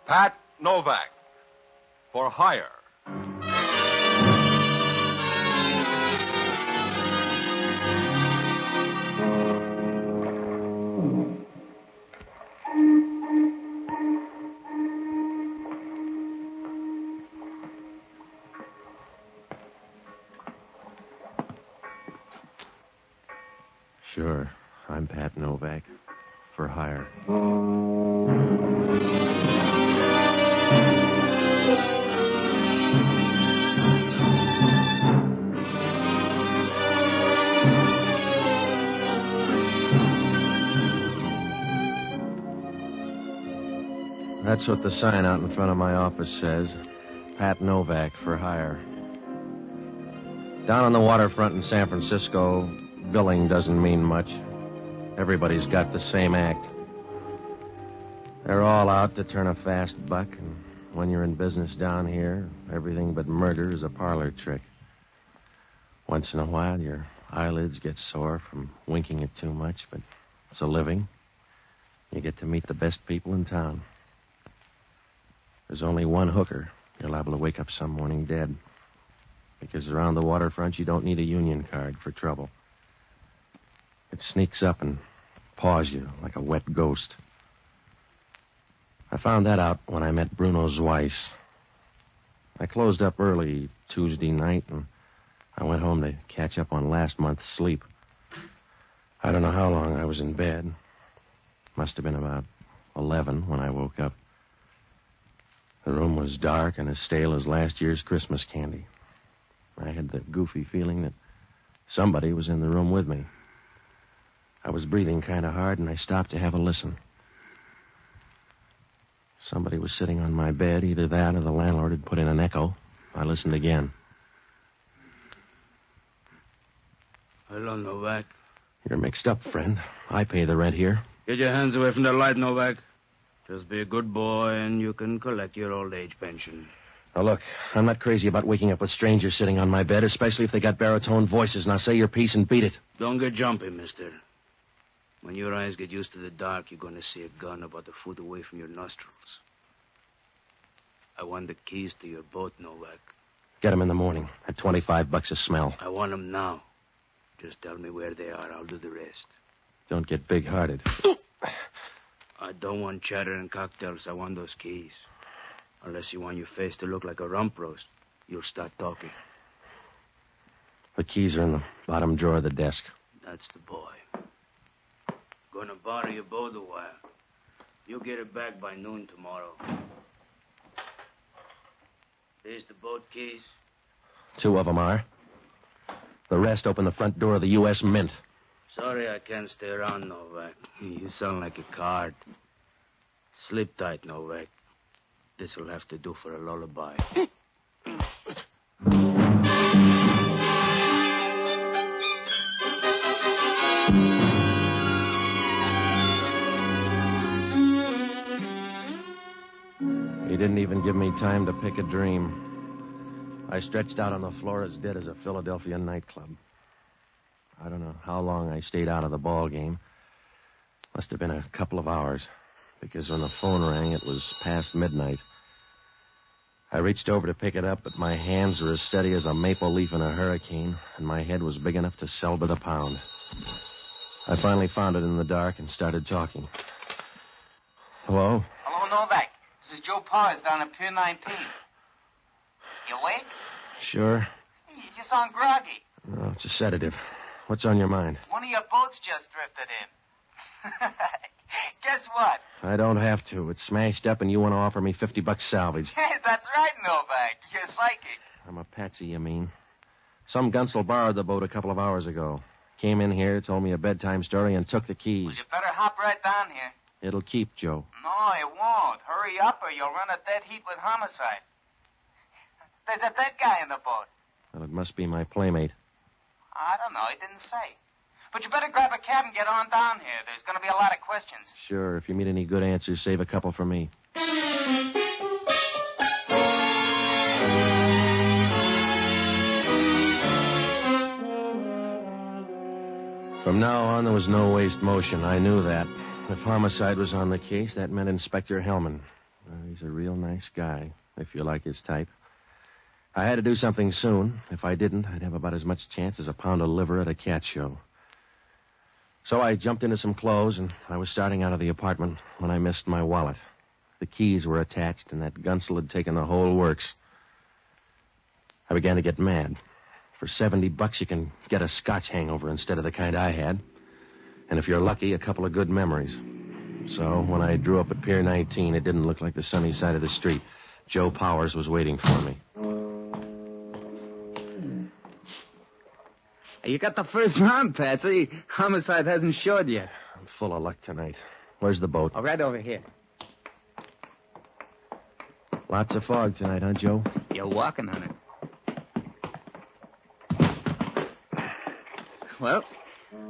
Pat Novak, for hire. Sure, I'm Pat Novak, for hire. That's what the sign out in front of my office says. Pat Novak, for hire. Down on the waterfront in San Francisco, billing doesn't mean much. Everybody's got the same act. They're all out to turn a fast buck, and when you're in business down here, everything but murder is a parlor trick. Once in a while, your eyelids get sore from winking it too much, but it's a living. You get to meet the best people in town. There's only one hooker you're liable to wake up some morning dead. Because around the waterfront, you don't need a union card for trouble. It sneaks up and paws you like a wet ghost. I found that out when I met Bruno Zweiss. I closed up early Tuesday night, and I went home to catch up on last month's sleep. I don't know how long I was in bed. Must have been about 11 when I woke up. The room was dark and as stale as last year's Christmas candy. I had the goofy feeling that somebody was in the room with me. I was breathing kind of hard, and I stopped to have a listen. Somebody was sitting on my bed. Either that or the landlord had put in an echo. I listened again. Hello, Novak. You're mixed up, friend. I pay the rent here. Get your hands away from the light, Novak. Just be a good boy, and you can collect your old age pension. Now, look, I'm not crazy about waking up with strangers sitting on my bed, especially if they got baritone voices. Now, say your piece and beat it. Don't get jumpy, mister. When your eyes get used to the dark, you're going to see a gun about a foot away from your nostrils. I want the keys to your boat, Novak. Get them in the morning at $25 a smell. I want them now. Just tell me where they are. I'll do the rest. Don't get big-hearted. I don't want chatter and cocktails. I want those keys. Unless you want your face to look like a rump roast, you'll start talking. The keys are in the bottom drawer of the desk. That's the boy. Gonna borrow your boat a while. You'll get it back by noon tomorrow. There's the boat keys. 2 of them are. The rest open the front door of the U.S. Mint. Sorry I can't stay around, Novak. You sound like a card. Sleep tight, Novak. This'll have to do for a lullaby. He didn't even give me time to pick a dream. I stretched out on the floor as dead as a Philadelphia nightclub. I don't know how long I stayed out of the ball game. Must have been a couple of hours, because when the phone rang, it was past midnight. I reached over to pick it up, but my hands were as steady as a maple leaf in a hurricane, and my head was big enough to sell by the pound. I finally found it in the dark and started talking. Hello? Hello, Novak. This is Joe Powers down at Pier 19. You awake? Sure. You sound groggy. No, it's a sedative. What's on your mind? One of your boats just drifted in. Guess what? I don't have to. It's smashed up, and you want to offer me $50 salvage. Hey, that's right, Novak. You're psychic. I'm a patsy, you mean? Some gunsel borrowed the boat a couple of hours ago. Came in here, told me a bedtime story, and took the keys. Well, you better hop right down here. It'll keep, Joe. No, it won't. Hurry up or you'll run a dead heat with homicide. There's a dead guy in the boat. Well, it must be my playmate. I don't know. He didn't say. But you better grab a cab and get on down here. There's going to be a lot of questions. Sure. If you meet any good answers, save a couple for me. From now on, there was no waste motion. I knew that. If homicide was on the case, that meant Inspector Hellman. Well, he's a real nice guy, if you like his type. I had to do something soon. If I didn't, I'd have about as much chance as a pound of liver at a cat show. So I jumped into some clothes, and I was starting out of the apartment when I missed my wallet. The keys were attached, and that gunsel had taken the whole works. I began to get mad. For $70, you can get a Scotch hangover instead of the kind I had. And if you're lucky, a couple of good memories. So when I drew up at Pier 19, it didn't look like the sunny side of the street. Joe Powers was waiting for me. You got the first round, Patsy. Homicide hasn't showed yet. I'm full of luck tonight. Where's the boat? Oh, right over here. Lots of fog tonight, huh, Joe? You're walking on it. Well,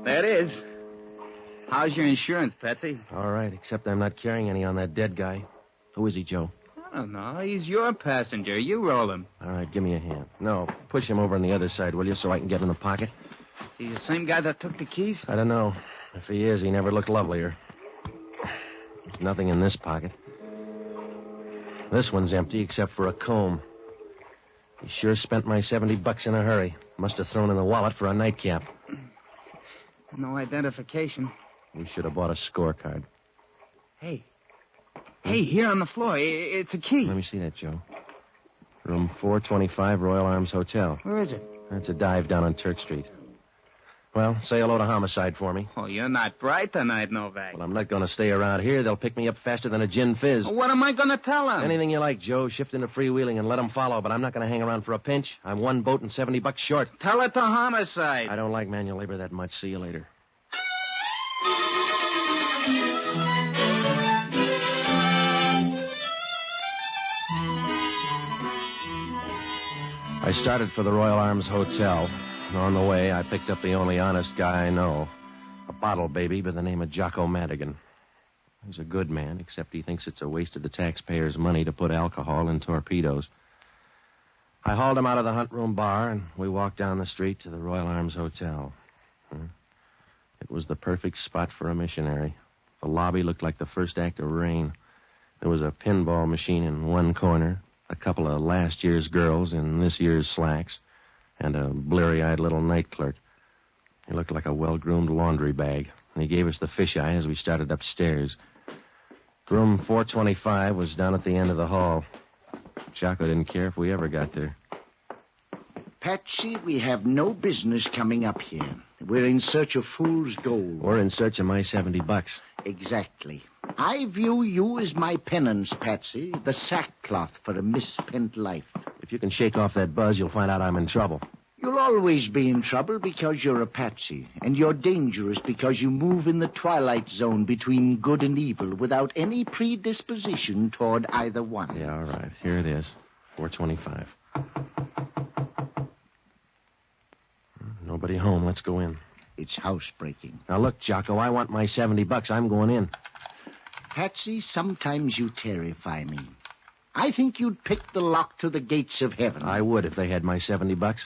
there it is. How's your insurance, Patsy? All right, except I'm not carrying any on that dead guy. Who is he, Joe? I don't know. He's your passenger. You roll him. All right, give me a hand. No, push him over on the other side, will you, so I can get in the pocket? Is he the same guy that took the keys? I don't know. If he is, he never looked lovelier. There's nothing in this pocket. This one's empty except for a comb. He sure spent my $70 in a hurry. Must have thrown in the wallet for a nightcap. No identification. We should have bought a scorecard. Hey, here on the floor. It's a key. Let me see that, Joe. Room 425, Royal Arms Hotel. Where is it? That's a dive down on Turk Street. Well, say hello to Homicide for me. Oh, you're not bright tonight, Novak. Well, I'm not going to stay around here. They'll pick me up faster than a gin fizz. What am I going to tell him? Anything you like, Joe. Shift into freewheeling and let them follow, but I'm not going to hang around for a pinch. I'm one boat and $70 short. Tell it to Homicide. I don't like manual labor that much. See you later. I started for the Royal Arms Hotel. On the way, I picked up the only honest guy I know, a bottle baby by the name of Jocko Madigan. He's a good man, except he thinks it's a waste of the taxpayers' money to put alcohol in torpedoes. I hauled him out of the Hunt Room bar, and we walked down the street to the Royal Arms Hotel. It was the perfect spot for a missionary. The lobby looked like the first act of Rain. There was a pinball machine in one corner, a couple of last year's girls in this year's slacks, and a bleary-eyed little night clerk. He looked like a well-groomed laundry bag, and he gave us the fisheye as we started upstairs. Room 425 was down at the end of the hall. Jocko didn't care if we ever got there. Patsy, we have no business coming up here. We're in search of fool's gold. We're in search of my $70. Exactly. I view you as my penance, Patsy, the sackcloth for a misspent life. If you can shake off that buzz, you'll find out I'm in trouble. You'll always be in trouble because you're a patsy, and you're dangerous because you move in the twilight zone between good and evil without any predisposition toward either one. Yeah, all right. Here it is. 425. Nobody home. Let's go in. It's housebreaking. Now, look, Jocko, I want my $70. I'm going in. Patsy, sometimes you terrify me. I think you'd pick the lock to the gates of heaven. I would if they had my $70.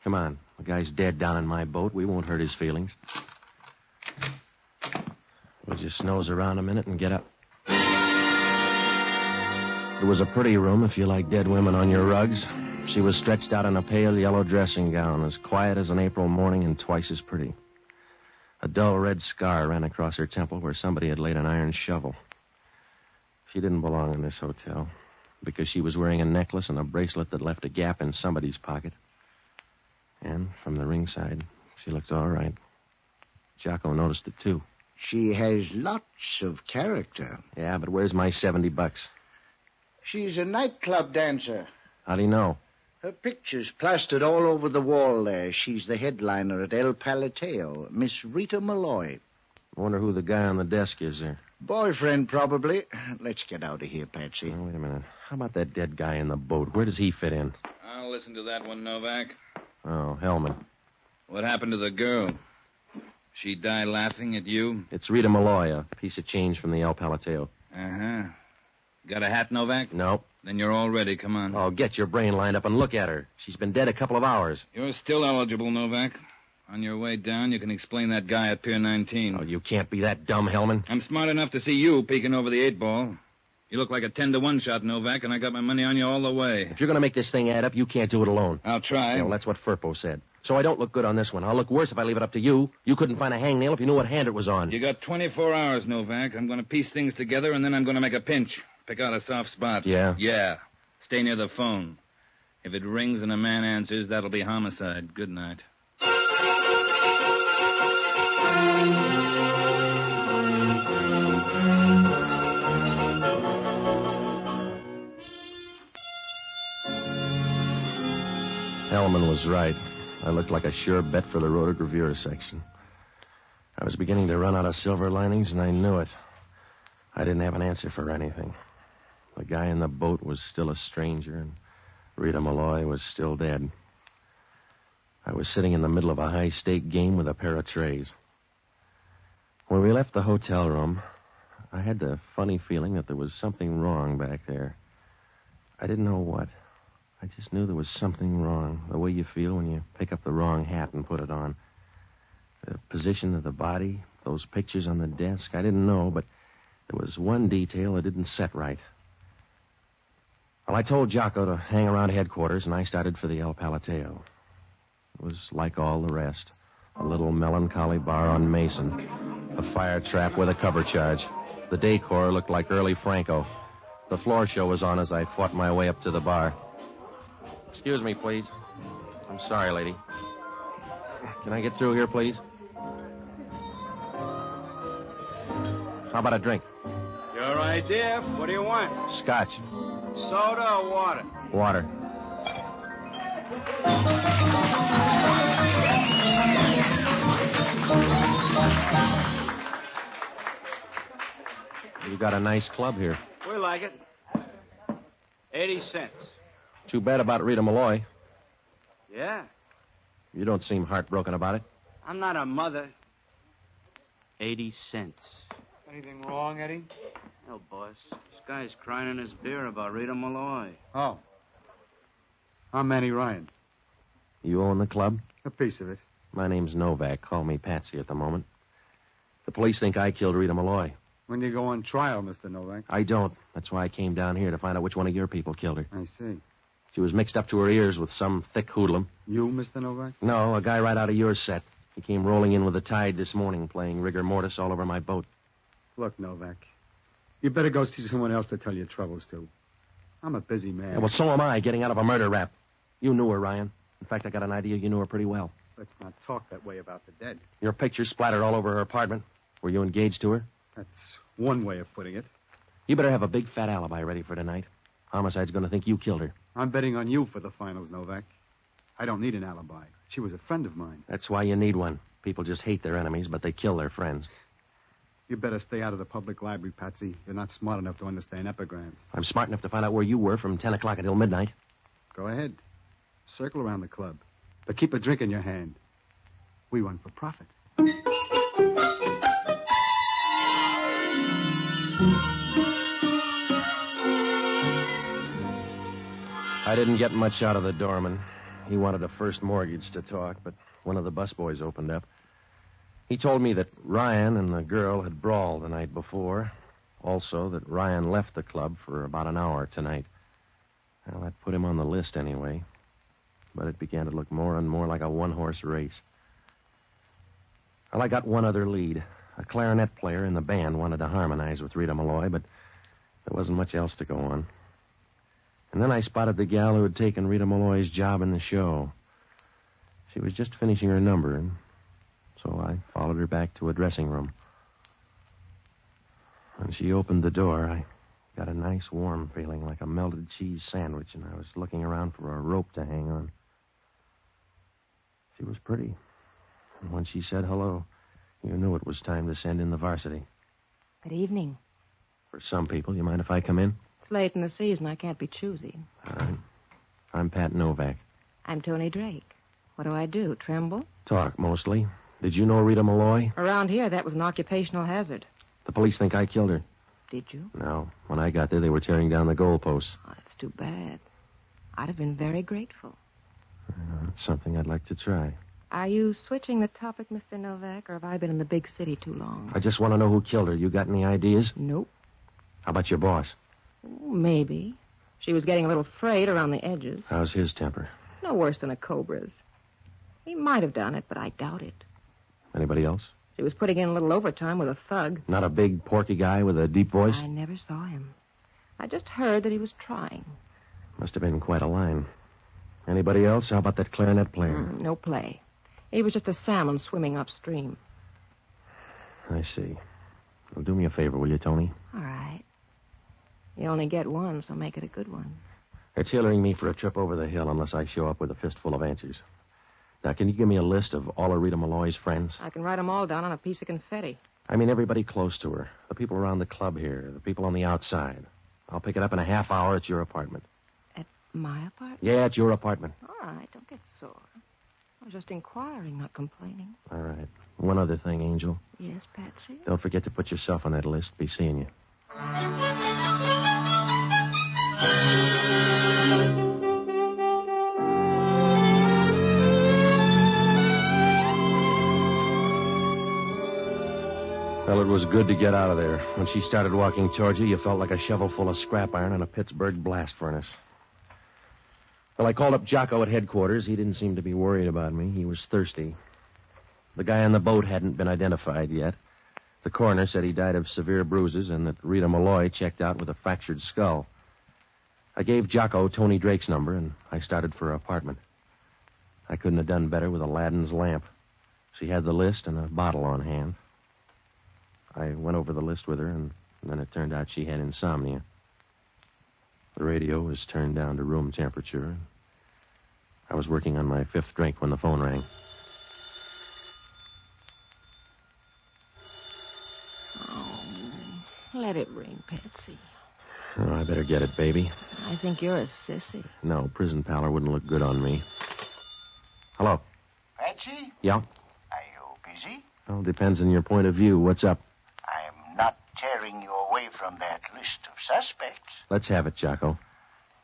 Come on. The guy's dead down in my boat. We won't hurt his feelings. We'll just nose around a minute and get up. It was a pretty room if you like dead women on your rugs. She was stretched out in a pale yellow dressing gown, as quiet as an April morning and twice as pretty. A dull red scar ran across her temple where somebody had laid an iron shovel. She didn't belong in this hotel because she was wearing a necklace and a bracelet that left a gap in somebody's pocket. And from the ringside, she looked all right. Jocko noticed it, too. She has lots of character. Yeah, but where's my $70? She's a nightclub dancer. How do you know? Her picture's plastered all over the wall there. She's the headliner at El Palateo, Miss Rita Malloy. I wonder who the guy on the desk is there. Boyfriend, probably. Let's get out of here, Patsy. Oh, wait a minute. How about that dead guy in the boat? Where does he fit in? I'll listen to that one, Novak. Oh, Hellman. What happened to the girl? She die laughing at you? It's Rita Malloy, a piece of change from the El Palateo. Uh-huh. Got a hat, Novak? Nope. Then you're all ready. Come on. Oh, get your brain lined up and look at her. She's been dead a couple of hours. You're still eligible, Novak. On your way down, you can explain that guy at Pier 19. Oh, you can't be that dumb, Hellman. I'm smart enough to see you peeking over the 8 ball. You look like a 10-to-1 shot, Novak, and I got my money on you all the way. If you're going to make this thing add up, you can't do it alone. I'll try. Yeah, well, that's what Firpo said. So I don't look good on this one. I'll look worse if I leave it up to you. You couldn't find a hangnail if you knew what hand it was on. You got 24 hours, Novak. I'm going to piece things together, and then I'm going to make a pinch. Pick out a soft spot. Yeah? Yeah. Stay near the phone. If it rings and a man answers, that'll be homicide. Good night. Hellman was right. I looked like a sure bet for the rotogravure section. I was beginning to run out of silver linings, and I knew it. I didn't have an answer for anything. The guy in the boat was still a stranger, and Rita Malloy was still dead. I was sitting in the middle of a high-stake game with a pair of trays. When we left the hotel room, I had the funny feeling that there was something wrong back there. I didn't know what. I just knew there was something wrong, the way you feel when you pick up the wrong hat and put it on. The position of the body, those pictures on the desk, I didn't know, but there was one detail that didn't set right. Well, I told Jocko to hang around headquarters, and I started for the El Palateo. It was like all the rest. A little melancholy bar on Mason. A fire trap with a cover charge. The decor looked like early Franco. The floor show was on as I fought my way up to the bar. Excuse me, please. I'm sorry, lady. Can I get through here, please? How about a drink? Your idea. What do you want? Scotch. Soda or water? Water. You got a nice club here. We like it. 80 cents. Too bad about Rita Malloy. Yeah. You don't seem heartbroken about it. I'm not a mother. 80 cents. Anything wrong, Eddie? No, boss. This guy's crying in his beer about Rita Malloy. Oh. I'm Manny Ryan. You own the club? A piece of it. My name's Novak. Call me Patsy at the moment. The police think I killed Rita Malloy. When you go on trial, Mr. Novak? I don't. That's why I came down here to find out which one of your people killed her. I see. She was mixed up to her ears with some thick hoodlum. You, Mr. Novak? No, a guy right out of your set. He came rolling in with the tide this morning, playing rigor mortis all over my boat. Look, Novak, you better go see someone else to tell your troubles to. I'm a busy man. Yeah, well, so am I, getting out of a murder rap. You knew her, Ryan. In fact, I got an idea you knew her pretty well. Let's not talk that way about the dead. Your picture splattered all over her apartment. Were you engaged to her? That's one way of putting it. You better have a big fat alibi ready for tonight. Homicide's going to think you killed her. I'm betting on you for the finals, Novak. I don't need an alibi. She was a friend of mine. That's why you need one. People just hate their enemies, but they kill their friends. You better stay out of the public library, Patsy. You're not smart enough to understand epigrams. I'm smart enough to find out where you were from 10 o'clock until midnight. Go ahead. Circle around the club. But keep a drink in your hand. We run for profit. I didn't get much out of the doorman. He wanted a first mortgage to talk, but one of the busboys opened up. He told me that Ryan and the girl had brawled the night before. Also, that Ryan left the club for about an hour tonight. Well, that put him on the list anyway. But it began to look more and more like a one-horse race. Well, I got one other lead. A clarinet player in the band wanted to harmonize with Rita Malloy, but there wasn't much else to go on. And then I spotted the gal who had taken Rita Malloy's job in the show. She was just finishing her number, and so I followed her back to a dressing room. When she opened the door, I got a nice warm feeling like a melted cheese sandwich, and I was looking around for a rope to hang on. She was pretty. And when she said hello, you knew it was time to send in the varsity. Good evening. For some people, you mind if I come in? It's late in the season. I can't be choosy. All right. I'm Pat Novak. I'm Tony Drake. What do I do? Tremble? Talk, mostly. Did you know Rita Malloy? Around here, that was an occupational hazard. The police think I killed her. Did you? No. When I got there, they were tearing down the goalposts. Oh, that's too bad. I'd have been very grateful. It's something I'd like to try. Are you switching the topic, Mr. Novak, or have I been in the big city too long? I just want to know who killed her. You got any ideas? Nope. How about your boss? Maybe. She was getting a little frayed around the edges. How's his temper? No worse than a cobra's. He might have done it, but I doubt it. Anybody else? She was putting in a little overtime with a thug. Not a big, porky guy with a deep voice? I never saw him. I just heard that he was trying. Must have been quite a line. Anybody else? How about that clarinet player? No play. He was just a salmon swimming upstream. I see. Well, do me a favor, will you, Tony? All right. You only get one, so make it a good one. They're tailoring me for a trip over the hill unless I show up with a fistful of answers. Now, can you give me a list of all of Rita Malloy's friends? I can write them all down on a piece of confetti. I mean everybody close to her. The people around the club here, the people on the outside. I'll pick it up in a half hour at your apartment. At my apartment? Yeah, at your apartment. All right, don't get sore. I was just inquiring, not complaining. All right. One other thing, Angel. Yes, Patsy? Don't forget to put yourself on that list. Be seeing you. Well, it was good to get out of there. When she started walking towards you felt like a shovel full of scrap iron in a Pittsburgh blast furnace. Well, I called up Jocko at headquarters. He didn't seem to be worried about me. He was thirsty. The guy on the boat hadn't been identified yet. The coroner said he died of severe bruises and that Rita Malloy checked out with a fractured skull. I gave Jocko Tony Drake's number, and I started for her apartment. I couldn't have done better with Aladdin's lamp. She had the list and a bottle on hand. I went over the list with her, and then it turned out she had insomnia. The radio was turned down to room temperature. I was working on my fifth drink when the phone rang. Oh, let it ring, Patsy. Oh, I better get it, baby. I think you're a sissy. No, prison pallor wouldn't look good on me. Hello? Patsy? Yeah? Are you busy? Well, depends on your point of view. What's up? I'm not tearing you away from that list of suspects. Let's have it, Jocko.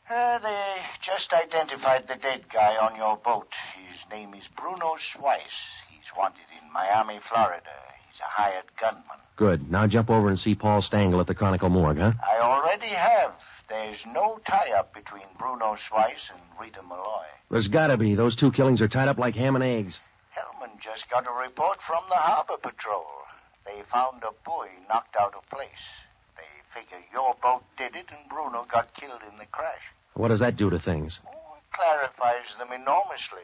They just identified the dead guy on your boat. His name is Bruno Swice. He's wanted in Miami, Florida. He's a hired gunman. Good. Now jump over and see Paul Stangl at the Chronicle Morgue, huh? I already have. There's no tie-up between Bruno Swice and Rita Malloy. There's gotta be. Those two killings are tied up like ham and eggs. Hellman just got a report from the Harbor Patrol. They found a buoy knocked out of place. They figure your boat did it and Bruno got killed in the crash. What does that do to things? Oh, it clarifies them enormously.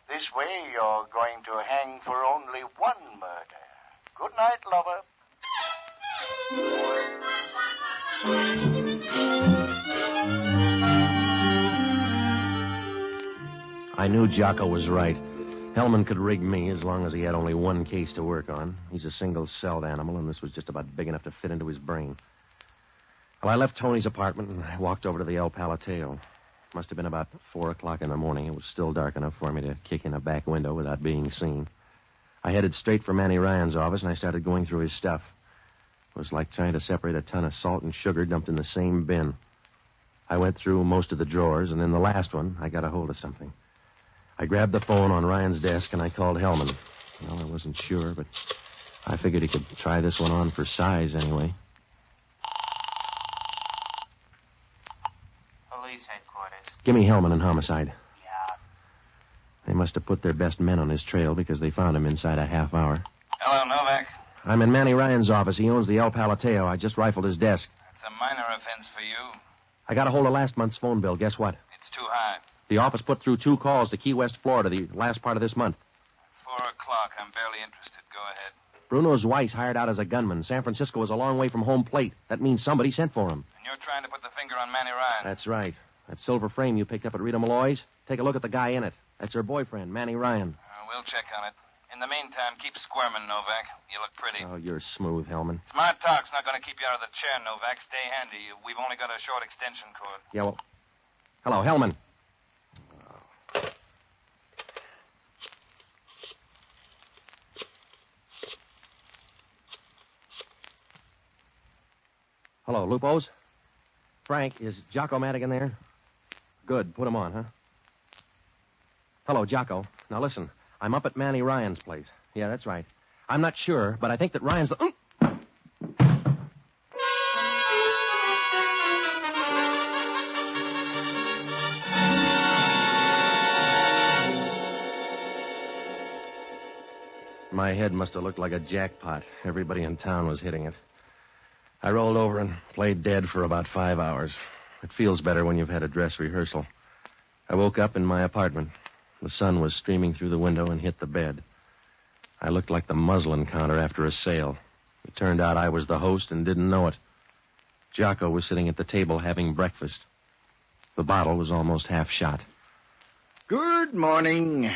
This way you're going to hang for only one murder. Good night, lover. I knew Jocko was right. Hellman could rig me as long as he had only one case to work on. He's a single-celled animal, and this was just about big enough to fit into his brain. Well, I left Tony's apartment, and I walked over to the El Palateo. Must have been about 4 o'clock in the morning. It was still dark enough for me to kick in a back window without being seen. I headed straight for Manny Ryan's office, and I started going through his stuff. It was like trying to separate a ton of salt and sugar dumped in the same bin. I went through most of the drawers, and in the last one, I got a hold of something. I grabbed the phone on Ryan's desk, and I called Hellman. Well, I wasn't sure, but I figured he could try this one on for size anyway. Police headquarters. Give me Hellman and Homicide. Yeah. They must have put their best men on his trail because they found him inside a half hour. Hello, Novak. I'm in Manny Ryan's office. He owns the El Palateo. I just rifled his desk. It's a minor offense for you. I got a hold of last month's phone bill. Guess what? It's too high. The office put through 2 calls to Key West, Florida, the last part of this month. 4 o'clock. I'm barely interested. Go ahead. Bruno's wife's hired out as a gunman. San Francisco is a long way from home plate. That means somebody sent for him. And you're trying to put the finger on Manny Ryan. That's right. That silver frame you picked up at Rita Malloy's, take a look at the guy in it. That's her boyfriend, Manny Ryan. We'll check on it. In the meantime, keep squirming, Novak. You look pretty. Oh, you're smooth, Hellman. Smart talk's not going to keep you out of the chair, Novak. Stay handy. We've only got a short extension cord. Yeah, well... Hello, Hellman. Hello, Lupos? Frank, is Jocko Madigan there? Good, put him on, huh? Hello, Jocko. Now listen, I'm up at Manny Ryan's place. Yeah, that's right. I'm not sure, but I think that Ryan's the... My head must have looked like a jackpot. Everybody in town was hitting it. I rolled over and played dead for about 5 hours. It feels better when you've had a dress rehearsal. I woke up in my apartment. The sun was streaming through the window and hit the bed. I looked like the muslin counter after a sale. It turned out I was the host and didn't know it. Jocko was sitting at the table having breakfast. The bottle was almost half shot. Good morning.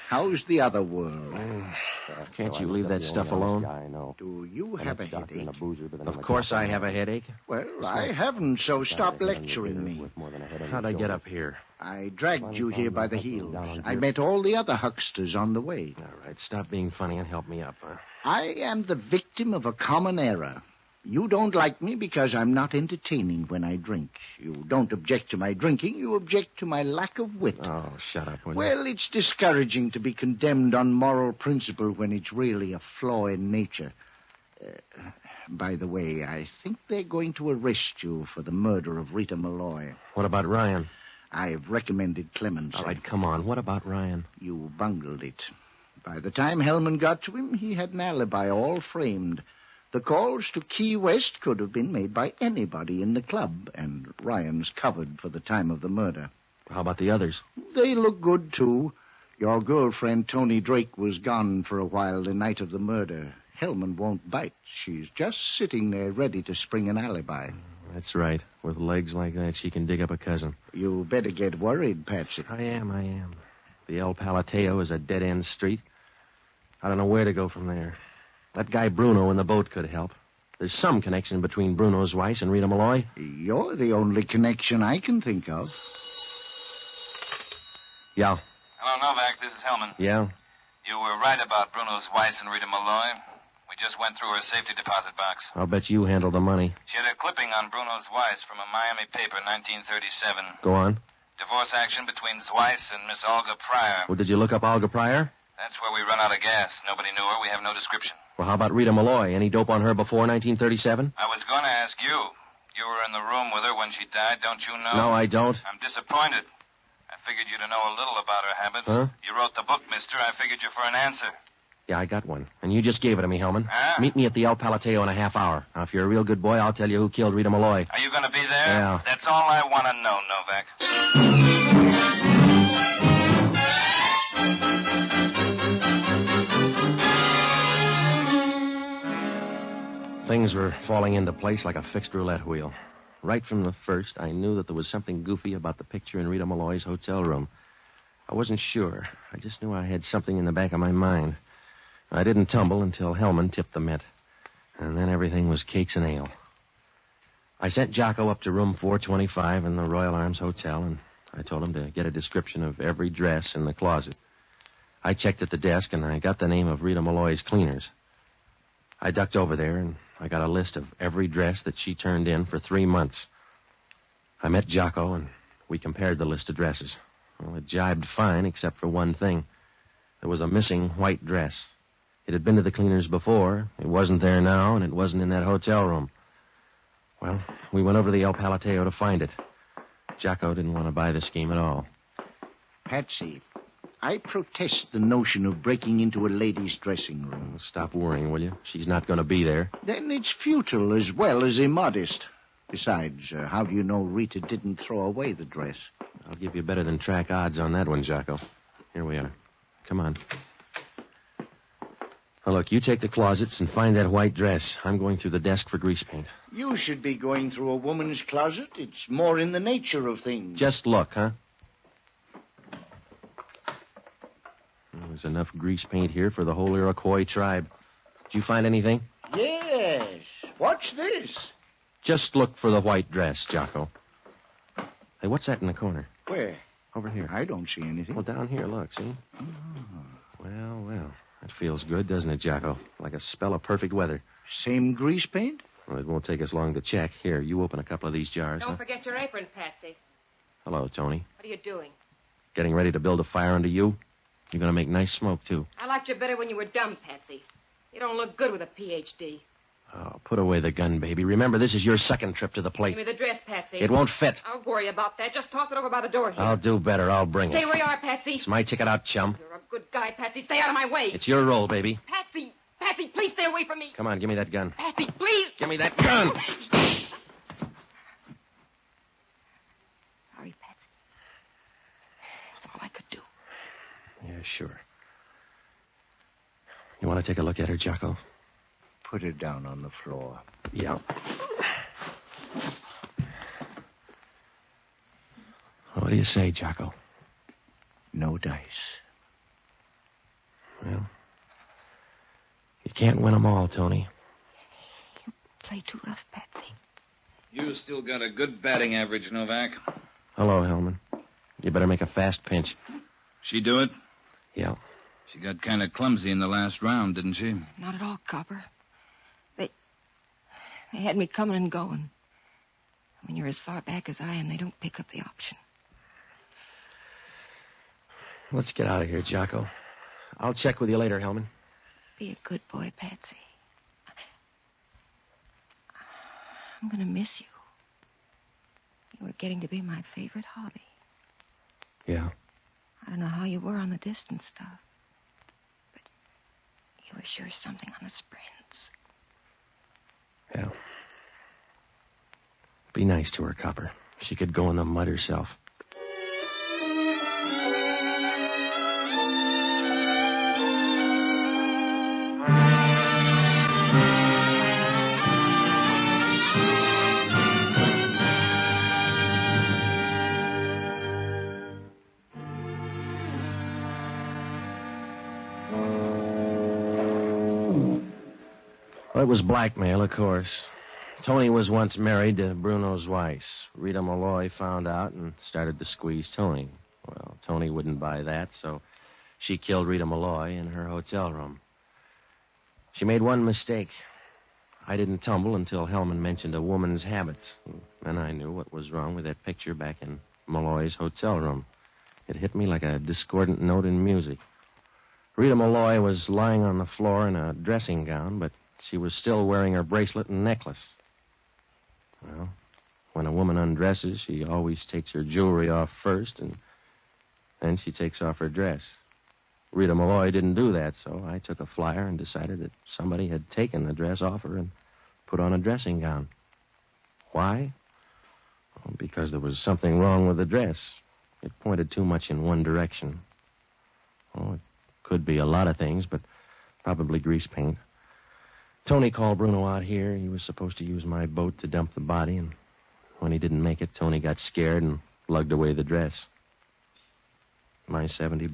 How's the other world? Can't you leave that stuff alone? Do you have a headache? Of course I have a headache. Well, I haven't, so stop lecturing me. How'd I get up here? I dragged you here by the heels. I met all the other hucksters on the way. All right, stop being funny and help me up. I am the victim of a common error. You don't like me because I'm not entertaining when I drink. You don't object to my drinking. You object to my lack of wit. Oh, shut up, will you? Well, it's discouraging to be condemned on moral principle when it's really a flaw in nature. By the way, I think they're going to arrest you for the murder of Rita Malloy. What about Ryan? I've recommended clemency. All right, come on. What about Ryan? You bungled it. By the time Hellman got to him, he had an alibi all framed. The calls to Key West could have been made by anybody in the club, and Ryan's covered for the time of the murder. How about the others? They look good, too. Your girlfriend, Tony Drake, was gone for a while the night of the murder. Hellman won't bite. She's just sitting there ready to spring an alibi. That's right. With legs like that, she can dig up a cousin. You better get worried, Patsy. I am. The El Palateo is a dead-end street. I don't know where to go from there. That guy Bruno in the boat could help. There's some connection between Bruno's Weiss and Rita Malloy. You're the only connection I can think of. Yeah. Hello, Novak. This is Hellman. Yeah? You were right about Bruno's Weiss and Rita Malloy. We just went through her safety deposit box. I'll bet you handle the money. She had a clipping on Bruno's Weiss from a Miami paper, 1937. Go on. Divorce action between Weiss and Miss Olga Pryor. Well, did you look up Olga Pryor? That's where we run out of gas. Nobody knew her. We have no description. Well, how about Rita Malloy? Any dope on her before 1937? I was going to ask you. You were in the room with her when she died, don't you know? No, I don't. I'm disappointed. I figured you to know a little about her habits. Huh? You wrote the book, mister. I figured you for an answer. Yeah, I got one. And you just gave it to me, Hellman. Huh? Meet me at the El Palateo in a half hour. Now, if you're a real good boy, I'll tell you who killed Rita Malloy. Are you going to be there? Yeah. That's all I want to know, Novak. Things were falling into place like a fixed roulette wheel. Right from the first, I knew that there was something goofy about the picture in Rita Malloy's hotel room. I wasn't sure. I just knew I had something in the back of my mind. I didn't tumble until Hellman tipped the mitt. And then everything was cakes and ale. I sent Jocko up to room 425 in the Royal Arms Hotel, and I told him to get a description of every dress in the closet. I checked at the desk, and I got the name of Rita Malloy's cleaners. I ducked over there, and I got a list of every dress that she turned in for 3 months. I met Jocko, and we compared the list of dresses. Well, it jibed fine, except for one thing. There was a missing white dress. It had been to the cleaners before. It wasn't there now, and it wasn't in that hotel room. Well, we went over to the El Palateo to find it. Jocko didn't want to buy the scheme at all. Patsy, I protest the notion of breaking into a lady's dressing room. Oh, stop worrying, will you? She's not going to be there. Then it's futile as well as immodest. Besides, how do you know Rita didn't throw away the dress? I'll give you better than track odds on that one, Jocko. Here we are. Come on. Now, look, you take the closets and find that white dress. I'm going through the desk for grease paint. You should be going through a woman's closet. It's more in the nature of things. Just look, huh? There's enough grease paint here for the whole Iroquois tribe. Did you find anything? Yes. What's this? Just look for the white dress, Jocko. Hey, what's that in the corner? Where? Over here. I don't see anything. Well, down here, look, see? Oh. Well. That feels good, doesn't it, Jocko? Like a spell of perfect weather. Same grease paint? Well, it won't take us long to check. Here, you open a couple of these jars. Don't forget your apron, Patsy. Hello, Tony. What are you doing? Getting ready to build a fire under you? You're going to make nice smoke, too. I liked you better when you were dumb, Patsy. You don't look good with a Ph.D. Oh, put away the gun, baby. Remember, this is your second trip to the plate. Give me the dress, Patsy. It won't fit. I'll worry about that. Just toss it over by the door here. I'll do better. I'll bring Stay it. where you are, Patsy. It's my ticket out, chum. You're a good guy, Patsy. Stay out of my way. It's your role, baby. Patsy! Patsy, please stay away from me. Come on, give me that gun. Patsy, please! Give me that gun! Sorry, Patsy. That's all I could do. Yeah, sure. You want to take a look at her, Jocko? Put her down on the floor. Yeah. What do you say, Jocko? No dice. Well, you can't win them all, Tony. You play too rough, Patsy. You still got a good batting average, Novak. Hello, Hellman. You better make a fast pinch. She do it? Yeah. She got kind of clumsy in the last round, didn't she? Not at all, Copper. They had me coming and going. When you're as far back as I am, they don't pick up the option. Let's get out of here, Jocko. I'll check with you later, Hellman. Be a good boy, Patsy. I'm going to miss you. You were getting to be my favorite hobby. Yeah. I don't know how you were on the distance stuff, but you were sure something on the sprints. Yeah. Be nice to her, Copper. She could go in the mud herself. Well, it was blackmail, of course. Tony was once married to Bruno's Weiss. Rita Malloy found out and started to squeeze Tony. Well, Tony wouldn't buy that, so she killed Rita Malloy in her hotel room. She made one mistake. I didn't tumble until Hellman mentioned a woman's habits. Then I knew what was wrong with that picture back in Malloy's hotel room. It hit me like a discordant note in music. Rita Malloy was lying on the floor in a dressing gown, but she was still wearing her bracelet and necklace. Well, when a woman undresses, she always takes her jewelry off first, and then she takes off her dress. Rita Malloy didn't do that, so I took a flyer and decided that somebody had taken the dress off her and put on a dressing gown. Why? Well, because there was something wrong with the dress. It pointed too much in one direction. Oh, it could be a lot of things, but probably grease paint. Tony called Bruno out here. He was supposed to use my boat to dump the body, and when he didn't make it, Tony got scared and lugged away the dress. My $70?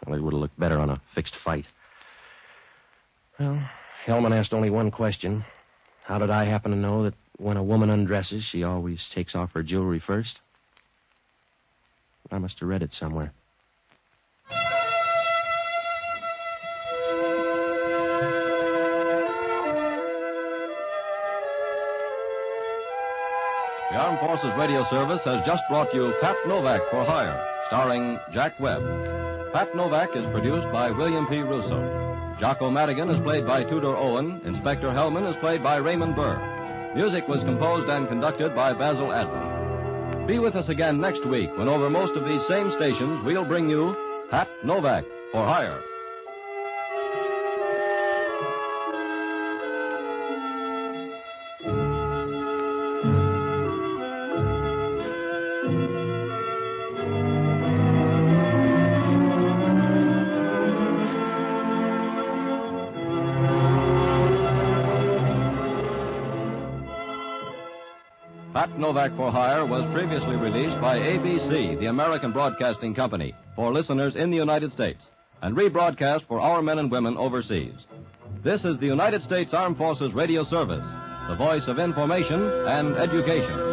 Well, it would have looked better on a fixed fight. Well, Hellman asked only one question. How did I happen to know that when a woman undresses, she always takes off her jewelry first? I must have read it somewhere. The Armed Forces Radio Service has just brought you Pat Novak for Hire, starring Jack Webb. Pat Novak is produced by William P. Russo. Jocko Madigan is played by Tudor Owen. Inspector Hellman is played by Raymond Burr. Music was composed and conducted by Basil Adler. Be with us again next week when over most of these same stations we'll bring you Pat Novak for Hire. Pat Novak for Hire was previously released by ABC, the American Broadcasting Company, for listeners in the United States, and rebroadcast for our men and women overseas. This is the United States Armed Forces Radio Service, the voice of information and education.